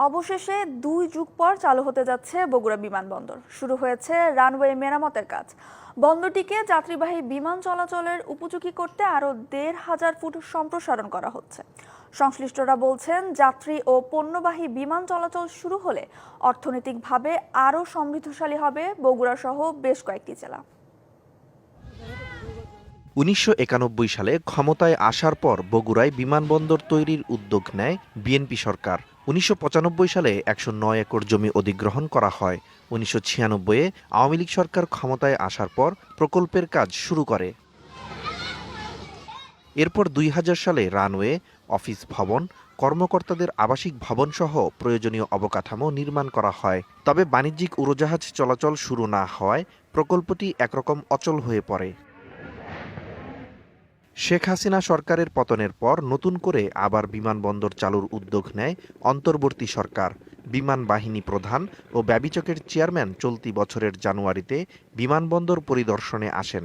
অবশেষে ২ যুগ পর চালু হতে যাচ্ছে বগুড়া বিমানবন্দর। শুরু হয়েছে রানওয়ে মেরামতের কাজ। বন্দরটিকে যাত্রীবাহী বিমান চলাচলের উপযোগী করতে আরও ১,৫০০ ফুট সম্প্রসারণ করা হচ্ছে। সংশ্লিষ্টরা বলছেন, যাত্রী ও পণ্যবাহী বিমান চলাচল শুরু হলে অর্থনৈতিকভাবে আরও সমৃদ্ধশালী হবে বগুড়া সহ বেশ কয়েকটি জেলা। ১৯৯১ সালে ক্ষমতায় আসার পর বগুড়ায় বিমানবন্দর তৈরির উদ্যোগ নেয় বিএনপি সরকার। ১৯৯৫ সালে ১০৯ একর জমি অধিগ্রহণ করা হয়। ১৯৯৬-এ আওয়ামী লীগ সরকার ক্ষমতায় আসার পর প্রকল্পের কাজ শুরু করে। এরপর ২০০০ সালে রানওয়ে, অফিস ভবন, কর্মকর্তাদের আবাসিক ভবনসহ প্রয়োজনীয় অবকাঠামো নির্মাণ করা হয়। তবে বাণিজ্যিক উড়োজাহাজ চলাচল শুরু না হওয়ায় প্রকল্পটি একরকম অচল হয়ে পড়ে। শেখ হাসিনা সরকারের পতনের পর নতুন করে আবার বিমানবন্দর চালুর উদ্যোগ নেয় অন্তর্বর্তী সরকার। বিমান বাহিনী প্রধান ও ব্যবিচকের চেয়ারম্যান চলতি বছরের জানুয়ারিতে বিমানবন্দর পরিদর্শনে আসেন।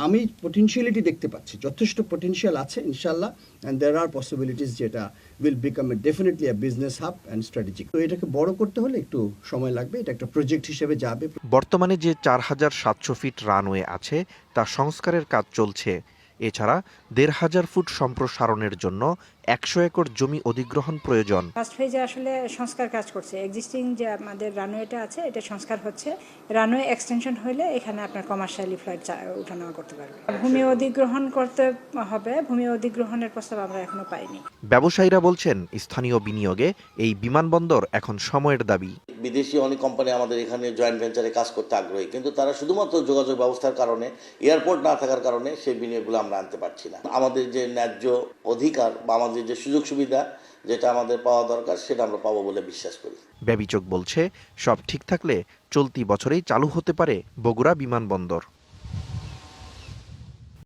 আমি পটেনশিয়ালিটি দেখতে পাচ্ছি, যথেষ্ট পটেনশিয়াল আছে ইনশাল্লাহ, অ্যান্ড দেয়ার আর পসিবিলিটিস যেটা will become definitely a business hub and strategic. তো এটাকে বড় করতে হলে একটু সময় লাগবে, এটা একটা প্রজেক্ট হিসেবে যাবে। বর্তমানে যে ৪৭০০ ফিট রানওয়ে আছে তা সংস্কারের কাজ চলছে। এছাড়া ১,৫০০ ফুট সম্প্রসারণের জন্য ১০০ একর জমি অধিগ্রহণ প্রয়োজন। ফার্স্ট ফেজে আসলে সংস্কার কাজ করছে। এক্সিস্টিং যে আমাদের রানওয়েটা আছে এটা সংস্কার হচ্ছে। রানওয়ে এক্সটেনশন হলে এখানে আপনার কমার্শিয়ালি ফ্লাইট ওঠানামা করতে পারবে। ভূমি অধিগ্রহণ করতে হবে, ভূমি অধিগ্রহণের প্রস্তাব আমরা এখনো পাইনি। ব্যবসায়ীরা বলছেন, স্থানীয় বিনিয়োগে এই বিমানবন্দর এখন সময়ের দাবি। বিদেশি অনেক কোম্পানি আমাদের এখানে জয়েন্ট ভেঞ্চারে কাজ করতে আগ্রহী, কিন্তু তারা শুধুমাত্র যোগাযোগ ব্যবস্থার কারণে, এয়ারপোর্ট না থাকার কারণে সেই বিনিয়োগগুলো আমরা আনতে পারছি না। আমাদের যে ন্যায্য অধিকার বা আমাদের যে সুযোগ সুবিধা যেটা আমাদের পাওয়া দরকার সেটা আমরা পাবো বলে বিশ্বাস করি। ব্যবিচক বলছে, সব ঠিক থাকলে চলতি বছরেই চালু হতে পারে বগুড়া বিমানবন্দর।